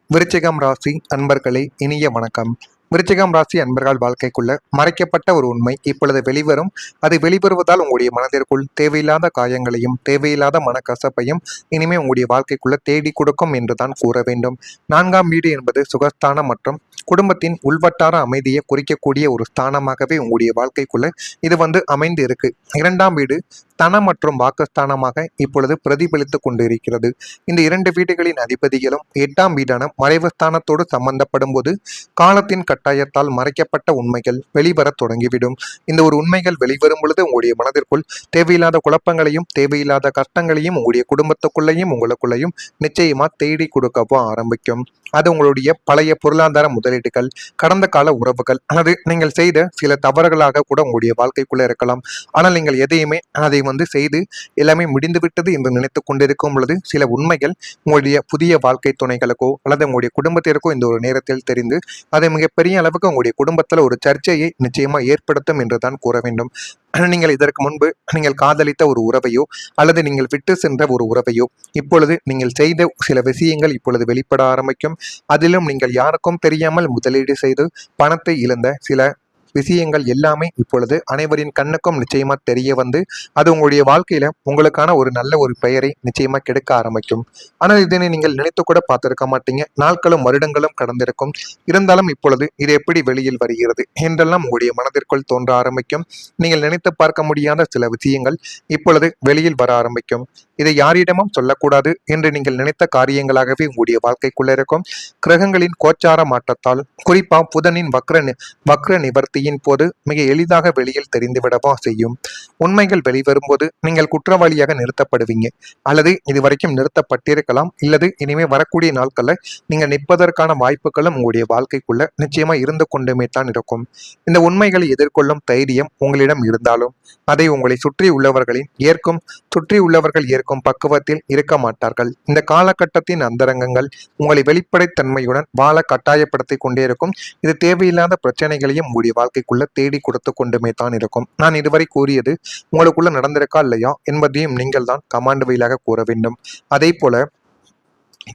விருச்சிகம் ராசி அன்பர்களே இனிய வணக்கம். விருச்சிகம் ராசி அன்பர்கள் வாழ்க்கைக்குள்ள மறைக்கப்பட்ட ஒரு உண்மை இப்பொழுது வெளிவரும். அது வெளிவருவதால் உங்களுடைய மனதிற்குள் தேவையில்லாத காயங்களையும் தேவையில்லாத மனக்கசப்பையும் இனிமே உங்களுடைய வாழ்க்கைக்குள்ள தேடி கொடுக்கும் என்றுதான் கூற வேண்டும். 4ஆம் வீடு என்பது சுகஸ்தானம் மற்றும் குடும்பத்தின் உள்வட்டார அமைதியை குறிக்கக்கூடிய ஒரு ஸ்தானமாகவே உங்களுடைய வாழ்க்கைக்குள்ள இது அமைந்து இருக்கு. 2ஆம் வீடு தன மற்றும் வாக்குஸ்தானமாக இப்பொழுது பிரதிபலித்துக் கொண்டு இருக்கிறது. இந்த 2 வீடுகளின் அதிபதிகளும் 8ஆம் வீடான மறைவு ஸ்தானத்தோடு சம்பந்தப்படும் போது காலத்தின் கட்டாயத்தால் மறைக்கப்பட்ட உண்மைகள் வெளிவரத் தொடங்கிவிடும். இந்த ஒரு உண்மைகள் வெளிவரும் பொழுது உங்களுடைய மனதிற்குள் தேவையில்லாத குழப்பங்களையும் தேவையில்லாத கஷ்டங்களையும் உங்களுடைய குடும்பத்துக்குள்ளேயும் உங்களுக்குள்ளேயும் நிச்சயமா தேடி கொடுக்கவும் ஆரம்பிக்கும். அது உங்களுடைய பழைய பொருளாதார முதலீடுகள், கடந்த கால உறவுகள், அல்லது நீங்கள் செய்த சில தவறுகளாக கூட உங்களுடைய வாழ்க்கைக்குள்ள இருக்கலாம். ஆனால் நீங்கள் எதையுமே அதை செய்து எல்லாமே முடிந்துவிட்டது என்று நினைத்து கொண்டிருக்கும் பொழுது சில உண்மைகள் உங்களுடைய புதிய வாழ்க்கை துணைகளுக்கோ அல்லது உங்களுடைய குடும்பத்திற்கோ இந்த ஒரு நேரத்தில் தெரிந்து அதை மிகப்பெரிய அளவுக்கு உங்களுடைய குடும்பத்தில் ஒரு சர்ச்சையை நிச்சயமா ஏற்படுத்தும் என்றுதான் கூற வேண்டும். நீங்கள் இதற்கு முன்பு நீங்கள் காதலித்த ஒரு உறவையோ அல்லது நீங்கள் விட்டு சென்ற ஒரு உறவையோ இப்பொழுது நீங்கள் செய்த சில விஷயங்கள் இப்பொழுது வெளிப்பட ஆரம்பிக்கும். அதிலும் நீங்கள் யாருக்கும் தெரியாமல் முதலீடு செய்து பணத்தை இழந்த சில விஷயங்கள் எல்லாமே இப்பொழுது அனைவரின் கண்ணுக்கும் நிச்சயமா தெரிய அது உங்களுடைய வாழ்க்கையில உங்களுக்கான ஒரு நல்ல ஒரு பெயரை நிச்சயமா கெடுக்க ஆரம்பிக்கும். ஆனால் இதனை நீங்கள் நினைத்து கூட பார்த்திருக்க மாட்டீங்க. நாட்களும் வருடங்களும் கடந்திருக்கும். இருந்தாலும் இப்பொழுது இது எப்படி வெளியில் வருகிறது என்றெல்லாம் உங்களுடைய மனதிற்குள் தோன்ற ஆரம்பிக்கும். நீங்கள் நினைத்து பார்க்க முடியாத சில விஷயங்கள் இப்பொழுது வெளியில் வர ஆரம்பிக்கும். இதை யாரிடமும் சொல்லக்கூடாது என்று நீங்கள் நினைத்த காரியங்களாகவே உங்களுடைய வாழ்க்கைக்குள்ள இருக்கும். கிரகங்களின் கோச்சார மாற்றத்தால் குறிப்பா புதனின் வக்ர நிவர்த்தியின் போது மிக எளிதாக வெளியில் தெரிந்துவிடவா செய்யும். உண்மைகள் வெளிவரும்போது நீங்கள் குற்றவாளியாக நிறுத்தப்படுவீங்க, அல்லது இதுவரைக்கும் நிறுத்தப்பட்டிருக்கலாம், இல்லது இனிமே வரக்கூடிய நாட்கள்ல நீங்க நிற்பதற்கான வாய்ப்புகளும் உங்களுடைய வாழ்க்கைக்குள்ள நிச்சயமா இருந்து கொண்டுமே தான் இருக்கும். இந்த உண்மைகளை எதிர்கொள்ளும் தைரியம் உங்களிடம் இருந்தாலும் அதை உங்களை சுற்றி உள்ளவர்கள் ஏற்கும் பக்குவத்தில் இருக்க மாட்டார்கள். இந்த காலகட்டத்தின் அந்தரங்கங்கள் உங்களை வெளிப்படைத்தன்மையுடன் வாழ கட்டாயப்படுத்தி கொண்டே இருக்கும். இது தேவையில்லாத பிரச்சனைகளையும் உங்களுடைய வாழ்க்கைக்குள்ள தேடி கொடுத்து கொண்டுமே தான் இருக்கும். நான் இதுவரை கூறியது உங்களுக்குள்ள நடந்திருக்கா இல்லையா என்பதையும் நீங்கள் தான் கமாண்ட் வழியாக கூற வேண்டும். அதே போல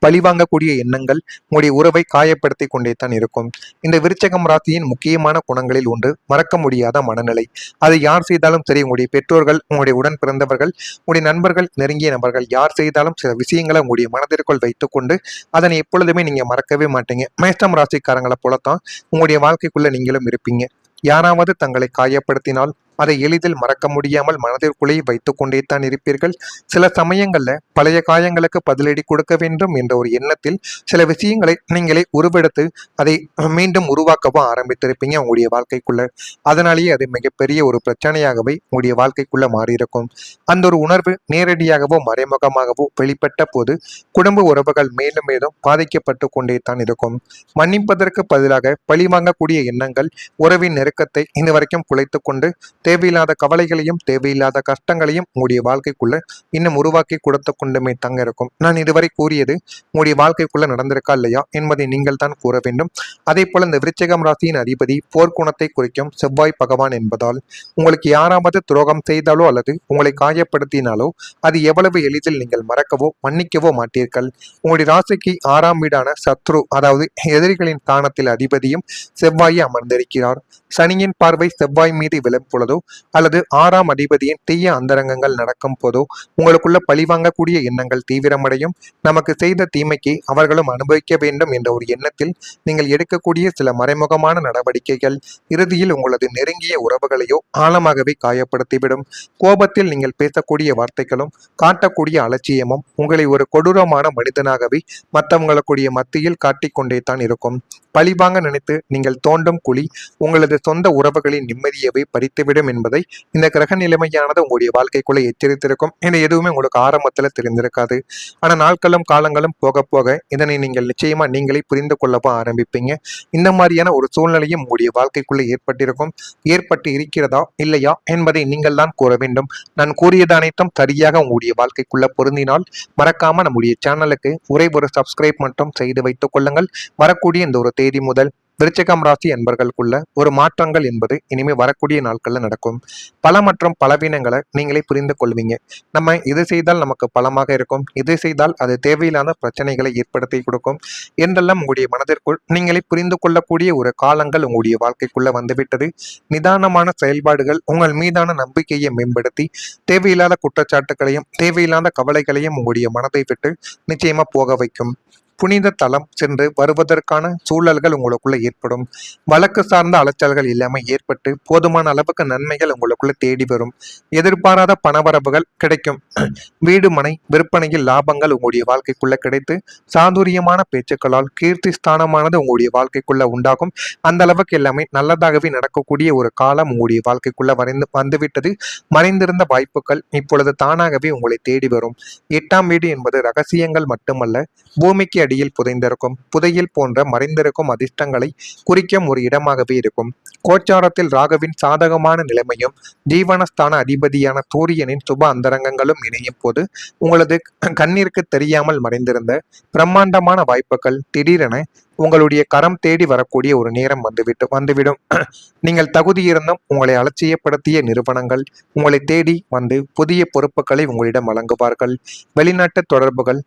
பழிவாங்கக்கூடிய எண்ணங்கள் உங்களுடைய உறவை காயப்படுத்தி கொண்டே தான் இருக்கும். இந்த விருச்சகம் ராசியின் முக்கியமான குணங்களில் ஒன்று மறக்க முடியாத மனநிலை. அதை யார் செய்தாலும் சரி, உங்களுடைய பெற்றோர்கள், உங்களுடைய உடன் பிறந்தவர்கள், உங்களுடைய நண்பர்கள், நெருங்கிய நபர்கள் யார் செய்தாலும் சில விஷயங்களை உங்களுடைய மனதிற்குள் வைத்துக்கொண்டு அதனை எப்பொழுதுமே நீங்க மறக்கவே மாட்டீங்க. மேஷம் ராசிக்காரங்களை போலத்தான் உங்களுடைய வாழ்க்கைக்குள்ள நீங்களும் இருப்பீங்க. யாராவது தங்களை காயப்படுத்தினால் அதை எளிதில் மறக்க முடியாமல் மனதிற்குள்ளே வைத்துக் கொண்டே தான் இருப்பீர்கள். சில சமயங்கள்ல பழைய காயங்களுக்கு பதிலடி கொடுக்க வேண்டும் என்ற ஒரு எண்ணத்தில் சில விஷயங்களை நீங்களே உருவெடுத்து அதை மீண்டும் உருவாக்கவும் ஆரம்பித்திருப்பீங்க உங்களுடைய வாழ்க்கைக்குள்ள. அதனாலேயே அது மிகப்பெரிய ஒரு பிரச்சனையாகவே உங்களுடைய வாழ்க்கைக்குள்ள மாறியிருக்கும். அந்த ஒரு உணர்வு நேரடியாகவோ மறைமுகமாகவோ வெளிப்பட்ட போது குடும்ப உறவுகள் மேலும் மேலும் பாதிக்கப்பட்டு கொண்டே தான் இருக்கும். மன்னிப்பதற்கு பதிலாக பழிவாங்கக்கூடிய எண்ணங்கள் உறவின் நெருக்கத்தை இந்த வரைக்கும் குலைத்து கொண்டு தேவையில்லாத கவலைகளையும் தேவையில்லாத கஷ்டங்களையும் உங்களுடைய வாழ்க்கைக்குள்ள இன்னும் உருவாக்கி கொடுத்து கொண்டுமே தங்க இருக்கும். நான் இதுவரை கூறியது உங்களுடைய வாழ்க்கைக்குள்ள நடந்திருக்கா இல்லையா என்பதை நீங்கள் தான் கூற வேண்டும். அதே போல இந்த விருச்சிகம் ராசியின் அதிபதி போர்க்குணத்தை குறிக்கும் செவ்வாய் பகவான் என்பதால் உங்களுக்கு யாராவது துரோகம் செய்தாலோ அல்லது உங்களை காயப்படுத்தினாலோ அது எவ்வளவு எளிதில் நீங்கள் மறக்கவோ மன்னிக்கவோ மாட்டீர்கள். உங்களுடைய ராசிக்கு 6ஆம் வீடான சத்ரு, அதாவது எதிரிகளின் ஸ்தானத்தில் அதிபதியும் செவ்வாயை அமர்ந்திருக்கிறார். சனியின் பார்வை செவ்வாய் மீது விழும் பொழுதோ அல்லது 6ஆம் அதிபதியின் தீய அந்தரங்கங்கள் நடக்கும் போதோ உங்களுக்குள்ள பழிவாங்கக்கூடிய எண்ணங்கள் தீவிரமடையும். நமக்கு செய்த தீமைக்கு அவர்களும் அனுபவிக்க வேண்டும் என்ற ஒரு எண்ணத்தில் நீங்கள் எடுக்கக்கூடிய சில மறைமுகமான நடவடிக்கைகள் இறுதியில் உங்களது நெருங்கிய உறவுகளையோ ஆழமாகவே காயப்படுத்திவிடும். கோபத்தில் நீங்கள் பேசக்கூடிய வார்த்தைகளும் காட்டக்கூடிய அலட்சியமும் உங்களை ஒரு கொடூரமான மனிதனாகவே மற்றவங்களுடைய மத்தியில் காட்டிக்கொண்டே தான் இருக்கும். பழிவாங்க நினைத்து நீங்கள் தோண்டும் குழி உங்களது சொந்த உறவுகளின் நிம்மதியவை பறித்துவிடும் என்பதை இந்த கிரக நிலைமையானது உங்களுடைய வாழ்க்கைக்குள்ள எச்சரித்திருக்கும். இது எதுவுமே உங்களுக்கு ஆரம்பத்துல தெரிந்திருக்காது. ஆனா நாட்களும் காலங்களும் போக போக இதனை நீங்கள் நிச்சயமா நீங்களே புரிந்து கொள்ளவும் ஆரம்பிப்பீங்க. இந்த மாதிரியான ஒரு சூழ்நிலையும் உங்களுடைய வாழ்க்கைக்குள்ள ஏற்பட்டு இருக்கிறதா இல்லையா என்பதை நீங்கள் தான் கூற வேண்டும். நான் கூறியது அனைத்தும் சரியாக உங்களுடைய வாழ்க்கைக்குள்ள பொருந்தினால் மறக்காம நம்முடைய சேனலுக்கு ஒரே ஒரு சப்ஸ்கிரைப் மட்டும் செய்து வைத்துக் கொள்ளுங்கள். வரக்கூடிய இந்த ஒரு தேதி முதல் விருச்சிகம் ராசி அன்பர்களுக்குள்ள ஒரு மாற்றங்கள் என்பது இனிமே வரக்கூடிய நாட்கள்ல நடக்கும். பல மற்றும் பலவீனங்களை நீங்களே புரிந்து கொள்வீங்க. நம்ம இது செய்தால் நமக்கு பலமாக இருக்கும், இது செய்தால் அது தேவையில்லாத பிரச்சனைகளை ஏற்படுத்தி கொடுக்கும் என்றெல்லாம் உங்களுடைய மனதிற்குள் நீங்களே புரிந்து கொள்ளக்கூடிய ஒரு காலங்கள் உங்களுடைய வாழ்க்கைக்குள்ள வந்துவிட்டது. நிதானமான செயல்பாடுகள் உங்கள் மீதான நம்பிக்கையை மேம்படுத்தி தேவையில்லாத குற்றச்சாட்டுகளையும் தேவையில்லாத கவலைகளையும் உங்களுடைய மனதை விட்டு நிச்சயமா போக வைக்கும். புனித தலம் சென்று வருவதற்கான சூழல்கள் உங்களுக்குள்ள ஏற்படும். வழக்கு சார்ந்த அலைச்சல்கள் இல்லாமல் ஏற்பட்டு போதுமான அளவுக்கு நன்மைகள் உங்களுக்குள்ள தேடி வரும். எதிர்பாராத பணவரவுகள் கிடைக்கும். வீடு மனை விற்பனையில் லாபங்கள் உங்களுடைய வாழ்க்கைக்குள்ள கிடைத்து சாதுரியமான பேச்சுக்களால் கீர்த்தி ஸ்தானமானது உங்களுடைய வாழ்க்கைக்குள்ள உண்டாகும். அந்த அளவுக்கு எல்லாமே நல்லதாகவே நடக்கக்கூடிய ஒரு காலம் உங்களுடைய வாழ்க்கைக்குள்ள வந்துவிட்டது. மறைந்திருந்த வாய்ப்புகள் இப்பொழுது தானாகவே உங்களை தேடி வரும். 8ஆம் வீடு என்பது ரகசியங்கள் மட்டுமல்ல, பூமிக்கு அடியில் புதைந்திருக்கும் புதையில் போன்ற மறைந்திருக்கும் அதிர்ஷ்டங்களை குறிக்கும் ஒரு இடமாகவே இருக்கும். கோச்சாரத்தில் ராகுவின் சாதகமான நிலைமையும் ஜீவனஸ்தான அதிபதியான சூரியனின் சுப அந்தரங்கங்களும் இணையும் போது உங்களது கண்ணிற்கு தெரியாமல் மறைந்திருந்த பிரம்மாண்டமான வாய்ப்புகள் திடீரென உங்களுடைய கரம் தேடி வரக்கூடிய ஒரு நேரம் வந்துவிடும். நீங்கள் தகுதி இருந்தும் உங்களை அலட்சியப்படுத்திய நிறுவனங்கள் உங்களை தேடி வந்து புதிய பொறுப்புகளை உங்களிடம் வழங்குவார்கள். வெளிநாட்டு தொடர்புகள்,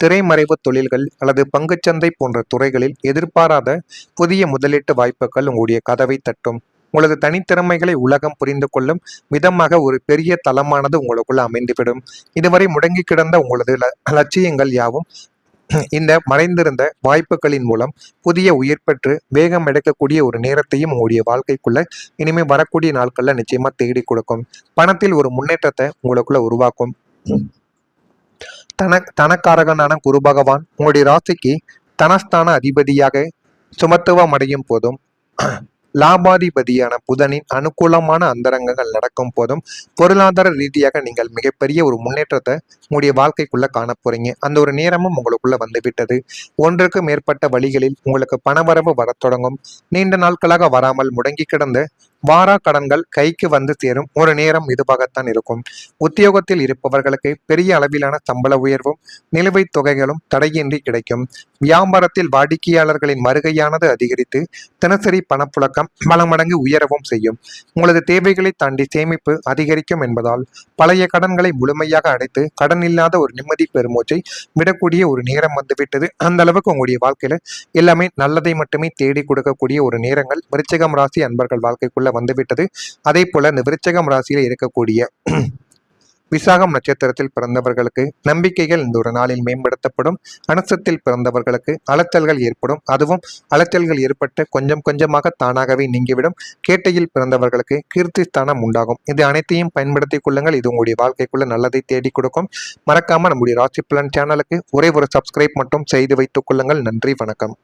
திரைமறைவு தொழில்கள் அல்லது பங்குச்சந்தை போன்ற துறைகளில் எதிர்பாராத புதிய முதலீட்டு வாய்ப்புகள் உங்களுடைய கதவை தட்டும். உங்களது தனித்திறமைகளை உலகம் புரிந்து கொள்ளும் விதமாக ஒரு பெரிய தளமானது உங்களுக்குள்ள அமைந்துவிடும். இதுவரை முடங்கி கிடந்த உங்களது லட்சியங்கள் யாவும் இந்த மறைந்திருந்த வாய்ப்புகளின் மூலம் புதிய உயிர் பெற்று வேகம் எடுக்கக்கூடிய ஒரு நேரத்தையும் உங்களுடைய வாழ்க்கைக்குள்ள இனிமே வரக்கூடிய நாட்கள்ல நிச்சயமா தேடி கொடுக்கும். பணத்தில் ஒரு முன்னேற்றத்தை உங்களுக்குள்ள உருவாக்கும். தனக்காரகனான குரு பகவான் உங்களுடைய ராசிக்கு தனஸ்தான அதிபதியாக சுமத்துவம் அடையும் போதும் லாபாதிபதியான புதனின் அனுகூலமான அந்தரங்கங்கள் நடக்கும் போதும் பொருளாதார ரீதியாக நீங்கள் மிகப்பெரிய ஒரு முன்னேற்றத்தை உங்களுடைய வாழ்க்கைக்குள்ள காண போறீங்க. அந்த ஒரு நேரமும் உங்களுக்குள்ள வந்துவிட்டது. ஒன்றுக்கு மேற்பட்ட வழிகளில் உங்களுக்கு பணவரவு வரத் தொடங்கும். நீண்ட நாட்களாக வராமல் முடங்கி கிடந்த வாரா கடன்கள் கைக்கு வந்து சேரும் ஒரு நேரம் இதுவாகத்தான் இருக்கும். உத்தியோகத்தில் இருப்பவர்களுக்கு பெரிய அளவிலான சம்பள உயர்வும் நிலுவைத் தொகைகளும் தடையின்றி கிடைக்கும். வியாபாரத்தில் வாடிக்கையாளர்களின் வருகையானது அதிகரித்து தினசரி பணப்புழக்கம் பல மடங்கு உயரவும் செய்யும். உங்களது தேவைகளை தாண்டி சேமிப்பு அதிகரிக்கும் என்பதால் பழைய கடன்களை முழுமையாக அடைத்து கடன் இல்லாத ஒரு நிம்மதி பெருமூச்சை விடக்கூடிய ஒரு நேரம் வந்துவிட்டது. அந்த அளவுக்கு உங்களுடைய வாழ்க்கையில எல்லாமே நல்லதை மட்டுமே தேடி கொடுக்கக்கூடிய ஒரு நேரங்கள் விருச்சிகம் ராசி அன்பர்கள் வாழ்க்கைக்குள்ள வந்துவிட்டது. அதே போல இந்த விருச்சிகம் ராசியில இருக்கக்கூடிய விசாகம் நட்சத்திரத்தில் பிறந்தவர்களுக்கு நம்பிக்கைகள் இந்த ஒரு நாளில் மேம்படுத்தப்படும். அனுசத்தில் பிறந்தவர்களுக்கு அலைச்சல்கள் ஏற்படும். அதுவும் அலைச்சல்கள் ஏற்பட்டு கொஞ்சம் கொஞ்சமாக தானாகவே நீங்கிவிடும். கேட்டையில் பிறந்தவர்களுக்கு கீர்த்தி ஸ்தானம் உண்டாகும். இது அனைத்தையும் பயன்படுத்திக் கொள்ளுங்கள். இது உங்களுடைய வாழ்க்கைக்குள்ள நல்லதை தேடி கொடுக்கும். மறக்காம நம்முடைய ராசி பலன் சேனலுக்கு ஒரே ஒரு சப்ஸ்கிரைப் மட்டும் செய்து வைத்துக் கொள்ளுங்கள். நன்றி, வணக்கம்.